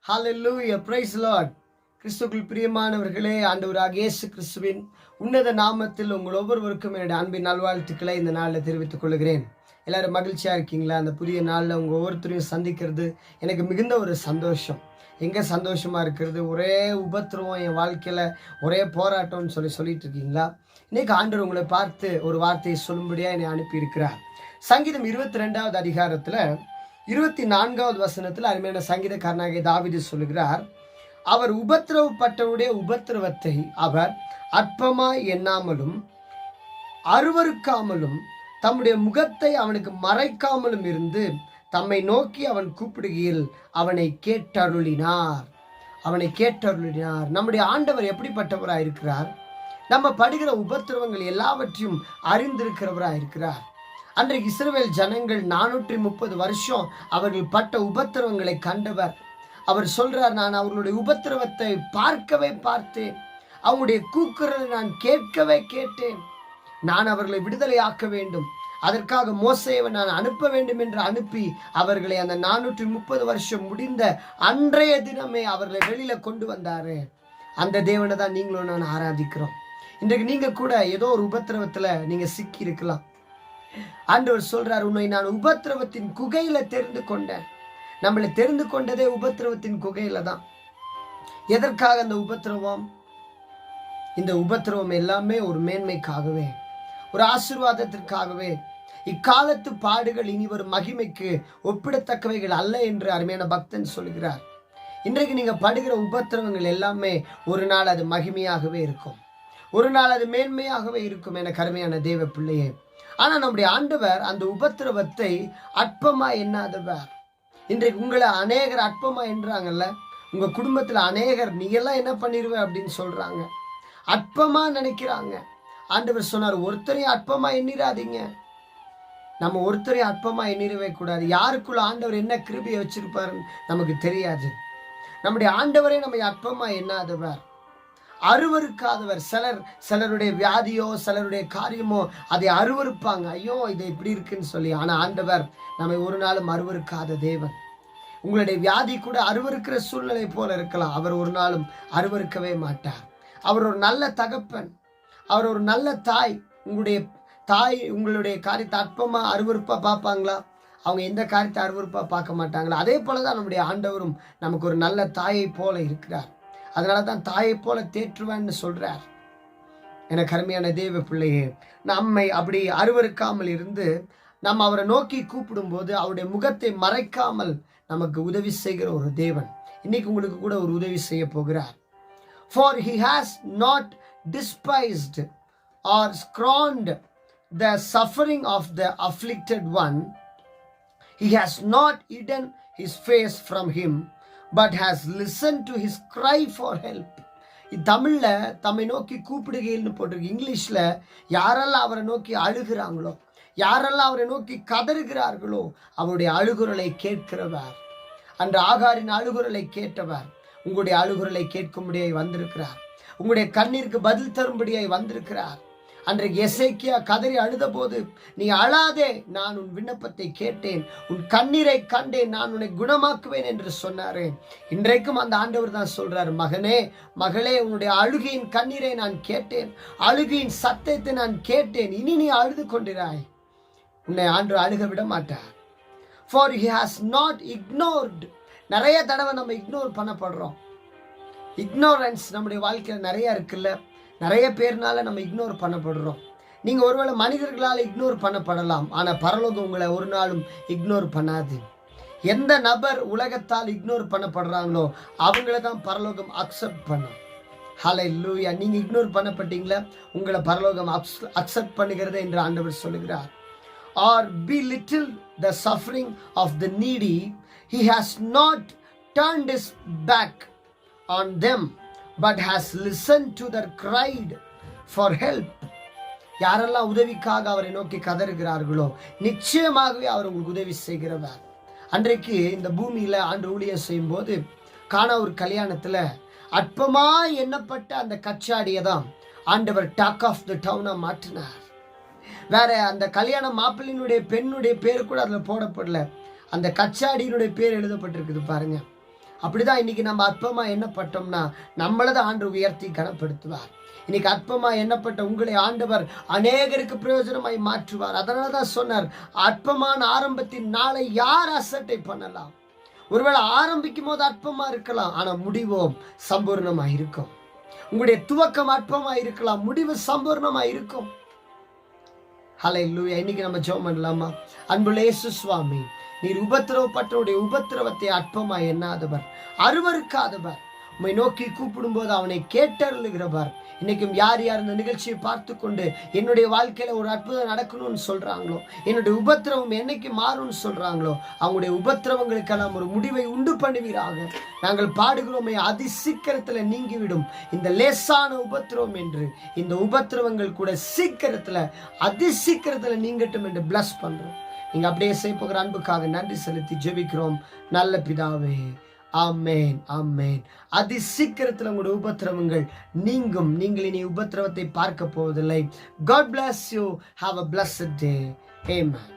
ஹல்லேலூயா, price Lord. கிறிஸ்துவுக்குள் பிரியமானவர்களே, ஆண்டவராகிய இயேசு கிறிஸ்துவின் உன்னத நாமத்தில் உங்கள் ஒவ்வொருவருக்கும் என்னுடைய அன்பின் நல்வாழ்த்துக்களை இந்த நாளில் தெரிவித்துக் கொள்கிறேன். எல்லாரும் மகிழ்ச்சியா இருக்கீங்களா? அந்த புதிய நாளில் உங்கள் ஒவ்வொருத்தரையும் சந்திக்கிறது எனக்கு மிகுந்த ஒரு சந்தோஷம். எங்கே சந்தோஷமா இருக்கிறது? ஒரே உபத்திரவம் என் வாழ்க்கையில், ஒரே போராட்டம்னு சொல்லிட்டு இருக்கீங்களா? இன்னைக்கு ஆண்டவர் உங்களை பார்த்து ஒரு வார்த்தையை சொல்லும்படியா என்னை அனுப்பியிருக்கிறார். சங்கீதம் 22வது அதிகாரத்தில் 24வது வசனத்தில் அருமையான சங்கீதக்காரனாகிய தாவீது சொல்லுகிறார், அவர் உபத்திரவப்பட்டவருடைய உபத்திரவத்தை அவர் அற்பமாய் எண்ணாமலும் அருவருக்காமலும் தம்முடைய முகத்தை அவனுக்கு மறைக்காமலும் இருந்து தம்மை நோக்கி அவன் கூப்பிடுகையில் அவனை கேட்டருளினார். நம்முடைய ஆண்டவர் எப்படிப்பட்டவராக இருக்கிறார்? நம்ம படுகிற உபத்திரவங்கள் எல்லாவற்றையும் அறிந்திருக்கிறவராக இருக்கிறார். அன்றைக்கு இஸ்ரவேல் ஜனங்கள் 430 வருஷம் அவர்கள் பட்ட உபத்திரவங்களை கண்டவர். அவர் சொல்றார், நான் அவர்களுடைய உபத்திரவத்தை பார்க்கவே பார்த்தேன், அவங்களுடைய கூக்குரலை நான் கேட்கவே கேட்டேன். நான் அவர்களை விடுதலை ஆக்க வேண்டும், அதற்காக மோசேயை நான் அனுப்ப வேண்டும் என்று அனுப்பி அவர்களை அந்த 430 வருஷம் முடிந்த அன்றைய தினமே அவர்களை வெளியில கொண்டு வந்தாரு. அந்த தேவனை தான் நீங்களும் நான் ஆராதிக்கிறோம். இன்றைக்கு நீங்க கூட ஏதோ ஒரு உபத்திரவத்துல நீங்க சிக்கி இருக்கலாம். ஆண்டவர் சொல்றார், உன்னை நான் உபத்திரவத்தின் குகையில தெரிந்து கொண்டேன். நம்மளை தெரிந்து கொண்டதே உபத்திரவத்தின் குகையில தான். எதற்காக அந்த உபத்திரவம்? இந்த உபத்திரவம் எல்லாமே ஒரு மேன்மைக்காகவே, ஒரு ஆசீர்வாதத்திற்காகவே. இக்காலத்து பாடுகள் இனி ஒரு மகிமைக்கு ஒப்பிடத்தக்கவைகள் அல்ல என்று அருமையான பக்தன் சொல்கிறார். இன்றைக்கு நீங்க படுகிற உபத்திரவங்கள் எல்லாமே ஒரு நாள் அது மகிமையாகவே இருக்கும், ஒரு நாள் அது மேன்மையாகவே இருக்கும் என கருமையான தேவ பிள்ளையே. ஆனா நம்முடைய ஆண்டவர் அந்த உபத்திரவத்தை அற்பமா எண்ணாதவர். இன்றைக்கு உங்களை அநேகர் அற்பமா என்றாங்கல்ல, உங்க குடும்பத்துல அநேகர் நீ எல்லாம் என்ன பண்ணிருவ அப்படின்னு சொல்றாங்க, அற்பமா நினைக்கிறாங்க. ஆண்டவர் சொன்னார், ஒருத்தரையும் அற்பமா எண்ணிராதீங்க. நம்ம ஒருத்தரையும் அற்பமா எண்ணிரவே கூடாது. யாருக்குள்ள ஆண்டவர் என்ன கிருபையை வச்சிருப்பாருன்னு நமக்கு தெரியாது. நம்முடைய ஆண்டவரே நம்மை அற்பமா எண்ணாதவர், அருவருக்காதவர். சிலருடைய வியாதியோ சிலருடைய காரியமோ அதை அருவருப்பாங்க, ஐயோ இது இப்படி இருக்குன்னு சொல்லி. ஆனா ஆண்டவர் நம்மை ஒரு நாளும் அருவருக்காத தேவன். உங்களுடைய வியாதி கூட அருவருக்கிற சூழ்நிலை போல இருக்கலாம், அவர் ஒரு நாளும் அருவருக்கவே மாட்டார். அவர் ஒரு நல்ல தகப்பன், அவர் ஒரு நல்ல தாய். உங்களுடைய தாய் உங்களுடைய காரியத்தை அற்பமா அருவருப்பா பார்ப்பாங்களா? அவங்க எந்த காரியத்தை அருவருப்பா பார்க்க மாட்டாங்களா? அதே போலதான் நம்முடைய ஆண்டவரும் நமக்கு ஒரு நல்ல தாயை போல இருக்கிறார். அதனால தான் தாயை போல தேற்றுவேன்னு சொல்றார். எனக்கு அருமையான தேவ பிள்ளையே, நம்மை அப்படி அருவருக்காமல் இருந்து நம்ம அவரை நோக்கி கூப்பிடும் போது அவருடைய முகத்தை மறைக்காமல் நமக்கு உதவி செய்கிற ஒரு தேவன் இன்னைக்கு உங்களுக்கு கூட ஒரு உதவி செய்ய போகிறார். For he has not despised or scorned the suffering of the afflicted one. He has not hidden his face from him, but has listened to his cry for help. தமிழ்ல தம்மை நோக்கி கூப்பிடுகைன்னு போட்டிருக்கு. இங்கிலீஷ்ல யாரெல்லாம் அவரை நோக்கி அழுகிறாங்களோ, யாரெல்லாம் அவரை நோக்கி கதறுகிறார்களோ அவருடைய அழுகுரலை கேட்கிறவர். அன்று ஆகாரின் அழுகுரலை கேட்டவர் உங்களுடைய அழுகுரலை கேட்கும்படியாய் வந்திருக்கிறார். உங்களுடைய கண்ணீருக்கு பதில் தரும்படியாய் வந்திருக்கிறார். அன்றைக்கு எசேக்கியா கதறி அழுத போது, நீ அழாதே, நான் உன் விண்ணப்பத்தை கேட்டேன், உன் கண்ணீரை கண்டேன், நான் உன்னை குணமாக்குவேன் என்று சொன்னாரே. இன்றைக்கும் அந்த ஆண்டவர் தான் சொல்றாரு, மகனே மகளே, உன்னுடைய அழுகையின் கண்ணீரை நான் கேட்டேன், அழுகையின் சத்தத்தை நான் கேட்டேன், இனி நீ அழுது கொண்டிராய். உன்னை ஆண்டு அழுக விட மாட்டார். For he has not ignored. நிறைய தடவை நம்ம இக்னோர் பண்ணப்படுறோம். இக்னோரன்ஸ் நம்முடைய வாழ்க்கையில் நிறைய இருக்குல்ல, நிறைய பேர்னால நம்ம இக்னோர் பண்ணப்படுறோம். நீங்க ஒருவேளை மனிதர்களால் இக்னோர் பண்ணப்படலாம், ஆனா பரலோகம் உங்களை ஒரு நாளும் இக்னோர் பண்ணாது. எந்த நபர் உலகத்தால் இக்னோர் பண்ணப்படுறாங்களோ அவங்கள தான் பரலோகம் அக்செப்ட் பண்ணும். ஹல்லேலூயா. நீங்க இக்னோர் பண்ணப்பட்டீங்களா, உங்களை பரலோகம் அக்செப்ட் பண்ணுகிறது என்று ஆண்டவர் சொல்லுகிறார். Or belittle the suffering of the needy, he has not turned his back on them, but has listened to their cry for help. யாரெல்லாம் உதவிக்காக அவரை நோக்கி கதறுகிறார்களோ நிச்சயமாகவே அவர் உங்களுக்கு உதவி செய்கிறவர். அன்றைக்கு இந்த பூமியில ஆண்டு ஊழியம் செய்யும் போது காணா ஒரு கல்யாணத்துல அற்பமா எண்ணப்பட்ட அந்த கச்சாடியை தான் ஆண்டவர் டாக் ஆஃப் த டவுனா மாற்றினார். வேற அந்த கல்யாண மாப்பிள்ளையினுடைய பெண்ணுடைய பேர் கூட அதுல போடப்படல, அந்த கச்சாடியினுடைய பேர் எழுதப்பட்டிருக்குது பாருங்க. அப்படிதான் இன்னைக்கு நம்ம அற்பமா எண்ணப்பட்டோம்னா நம்மளதான் ஆண்டு உயர்த்தி கனப்படுத்துவார். இன்னைக்கு அற்பமா எண்ணப்பட்ட உங்களை ஆண்டவர் அநேகருக்கு பிரயோஜனமாய் மாற்றுவார். அதனாலதான் சொன்னார், அற்பமான ஆரம்பத்தின் நாளை யார் அசட்டை பண்ணலாம்? ஒருவேளை ஆரம்பிக்கும் போது அற்பமா இருக்கலாம், ஆனா முடிவோ சம்பூர்ணமா இருக்கும். உங்களுடைய துவக்கம் அற்பமா இருக்கலாம், முடிவு சம்பூர்ணமா இருக்கும். ஹல்லேலூயா. இன்னைக்கு நம்ம ஜெபம் பண்ணலாமா? அன்புள்ள இயேசு சுவாமி, நீர் உபத்திரவப்பட்டவருடைய உபத்திரவத்தை அற்பமா எண்ணாதவர், அருவருக்காதவர், உம்மை நோக்கி கூப்பிடும் போது அவனை கேட்டருளுகிறவர். இன்னைக்கும் யார் யார் இந்த நிகழ்ச்சியை பார்த்து கொண்டு என்னுடைய வாழ்க்கையில ஒரு அற்புதம் நடக்கணும்னு சொல்றாங்களோ, என்னுடைய உபத்திரவம் என்னைக்கு மாறும்னு சொல்றாங்களோ, அவங்களுடைய உபத்திரவங்களுக்கெல்லாம் ஒரு முடிவை உண்டு பண்ணுவீராக. நாங்கள் பாடுகிறோமே, அதி சீக்கிரத்துல நீங்கிவிடும் இந்த லேசான உபத்திரவம் என்று. இந்த உபத்திரவங்கள் கூட சீக்கிரத்துல, அதி சீக்கிரத்துல நீங்கட்டும் என்று பிளஸ் பண்றோம். நீங்க அப்படியே செய்ய போகிற அன்புக்காக நன்றி செலுத்தி ஜெபிக்கிறோம் நல்ல பிதாவே. ஆமேன், ஆமேன். அதி சீக்கிரத்தில் உங்களுடைய உபத்திரவங்கள் நீங்கும். நீங்கள் இனி உபத்திரவத்தை பார்க்க போவதில்லை. God bless you. Have a blessed day. Amen.